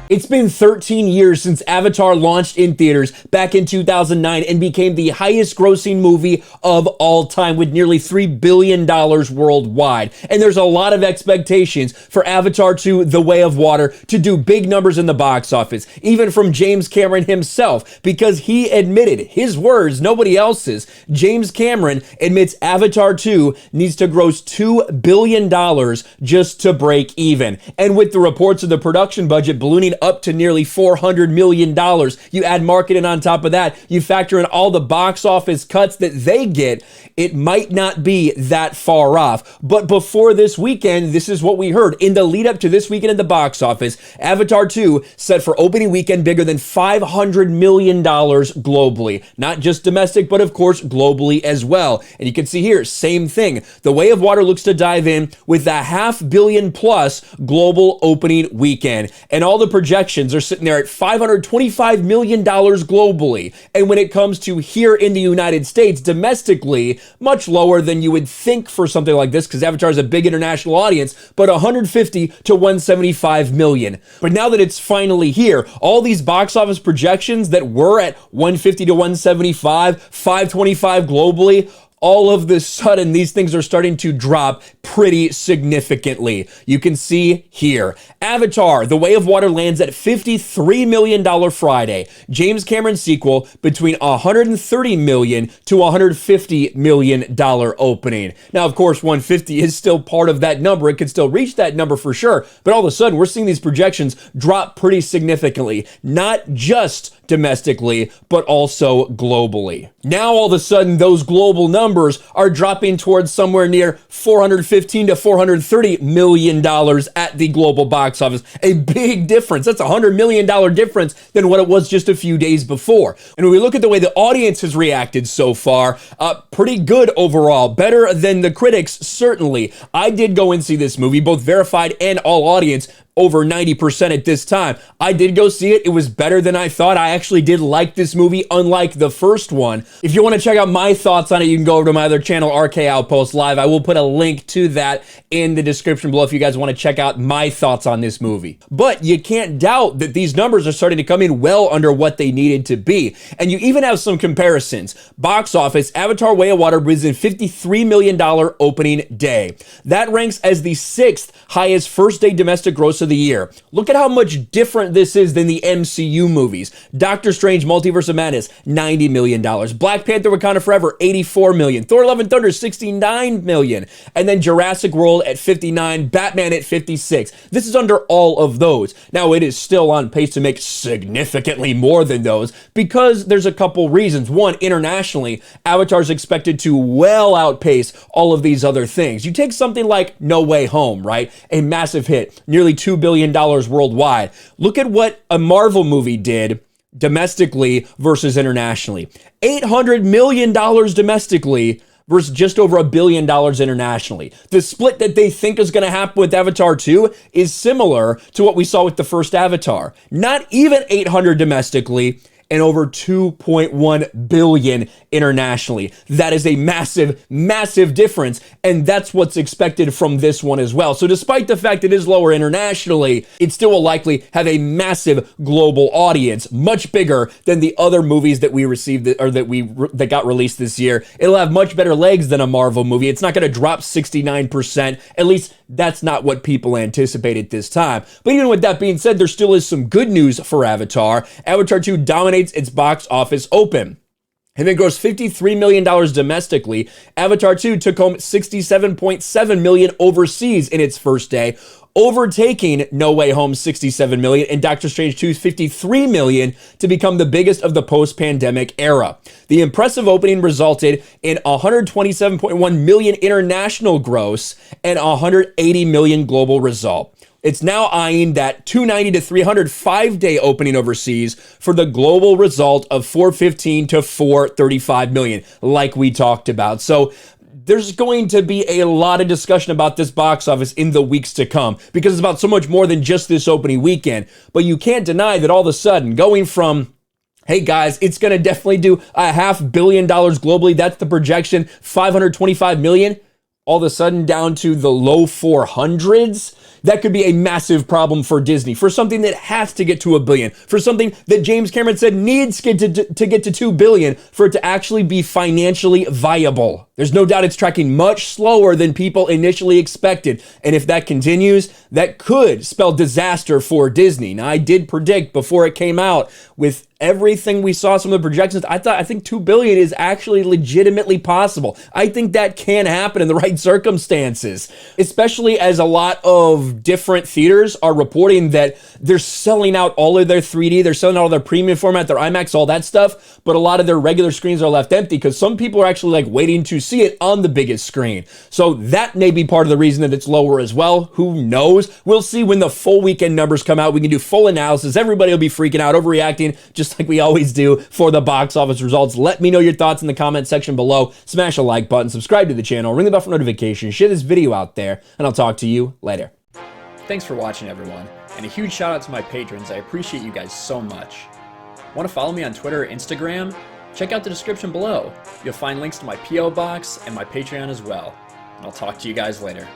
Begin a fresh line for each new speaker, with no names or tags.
It's been 13 years since Avatar launched in theaters back in 2009 and became the highest grossing movie of all time with nearly $3 billion worldwide. And there's a lot of expectations for Avatar 2: The Way of Water to do big numbers in the box office, even from James Cameron himself, because he admitted, his words, nobody else's, James Cameron admits Avatar 2 needs to gross $2 billion just to break even. And with the reports of the production budget ballooning up to nearly $400 million. You add marketing on top of that, you factor in all the box office cuts that they get, it might not be that far off. But before this weekend, this is what we heard. In the lead up to this weekend in the box office, Avatar 2 set for opening weekend bigger than $500 million globally. Not just domestic, but of course globally as well. And you can see here, same thing. The Way of Water looks to dive in with the $500 million plus global opening weekend. And all the projections are sitting there at $525 million globally. And when it comes to here in the United States, domestically, much lower than you would think for something like this, because Avatar is a big international audience, but 150 to 175 million. But now that it's finally here, all these box office projections that were at 150 to 175, 525 globally, all of a sudden, these things are starting to drop pretty significantly. You can see here, Avatar: The Way of Water lands at $53 million Friday. James Cameron's sequel between $130 million to $150 million opening. Now, of course, 150 is still part of that number. It could still reach that number for sure, but all of a sudden, we're seeing these projections drop pretty significantly, not just domestically, but also globally. Now, all of a sudden, those global numbers are dropping towards somewhere near $415 to $430 million at the global box office. A big difference. That's a $100 million difference than what it was just a few days before. And when we look at the way the audience has reacted so far, pretty good overall. Better than the critics, certainly. I did go and see this movie, both verified and all audience, over 90% at this time. I did go see it. It was better than I thought. I actually did like this movie, unlike the first one. If you want to check out my thoughts on it, you can go over to my other channel, RK Outpost Live. I will put a link to that in the description below if you guys want to check out my thoughts on this movie. But you can't doubt that these numbers are starting to come in well under what they needed to be. And you even have some comparisons. Box office, Avatar: Way of Water was in $53 million opening day. That ranks as the 6th highest first day domestic gross of the year. Look at how much different this is than the MCU movies. Doctor Strange: Multiverse of Madness, $90 million. Black Panther: Wakanda Forever, $84 million. Thor: Love and Thunder, $69 million. And then Jurassic World at $59, Batman at $56. This is under all of those. Now, it is still on pace to make significantly more than those because there's a couple reasons. One, internationally, Avatar is expected to well outpace all of these other things. You take something like No Way Home, right? A massive hit, nearly $2 billion worldwide. Look at what a Marvel movie did domestically versus internationally. $800 million domestically versus just over $1 billion internationally. The split that they think is going to happen with Avatar 2 is similar to what we saw with the first Avatar. Not even 800 domestically, and over 2.1 billion internationally. That is a massive, massive difference, and that's what's expected from this one as well. So despite the fact it is lower internationally, it still will likely have a massive global audience, much bigger than the other movies that we received or that got released this year. It'll have much better legs than a Marvel movie. It's not going to drop 69%. At least that's not what people anticipated this time. But even with that being said, there still is some good news for Avatar. Avatar 2 dominates its box office open. Having grossed $53 million domestically, Avatar 2 took home $67.7 million overseas in its first day, overtaking No Way Home's $67 million and Doctor Strange 2's $53 million to become the biggest of the post-pandemic era. The impressive opening resulted in $127.1 million international gross and $180 million global result. It's now eyeing that 290 to 300 5-day opening overseas for the global result of 415 to 435 million, like we talked about. So there's going to be a lot of discussion about this box office in the weeks to come because it's about so much more than just this opening weekend. But you can't deny that all of a sudden going from, hey guys, it's going to definitely do $500 million globally. That's the projection, 525 million. All of a sudden down to the low 400s. that could be a massive problem for Disney, for something that has to get to $1 billion, for something that James Cameron said needs to get to $2 billion for it to actually be financially viable. There's no doubt it's tracking much slower than people initially expected. And if that continues, that could spell disaster for Disney. Now, I did predict before it came out, with everything we saw, some of the projections, I think $2 billion is actually legitimately possible. I think that can happen in the right circumstances, especially as a lot of different theaters are reporting that they're selling out all of their 3D, they're selling out all their premium format, their IMAX, all that stuff, but a lot of their regular screens are left empty because some people are actually like waiting to see it on the biggest screen. So that may be part of the reason that it's lower as well. Who knows? We'll see when the full weekend numbers come out. We can do full analysis. Everybody will be freaking out, overreacting, just like we always do for the box office results. Let me know your thoughts in the comment section below. Smash a like button, subscribe to the channel, ring the bell for notifications, share this video out there, and I'll talk to you later.
Thanks for watching, everyone, and a huge shout out to my patrons. I appreciate you guys so much. Want to follow me on Twitter or Instagram? Check out the description below. You'll find links to my PO box and my Patreon as well. And I'll talk to you guys later.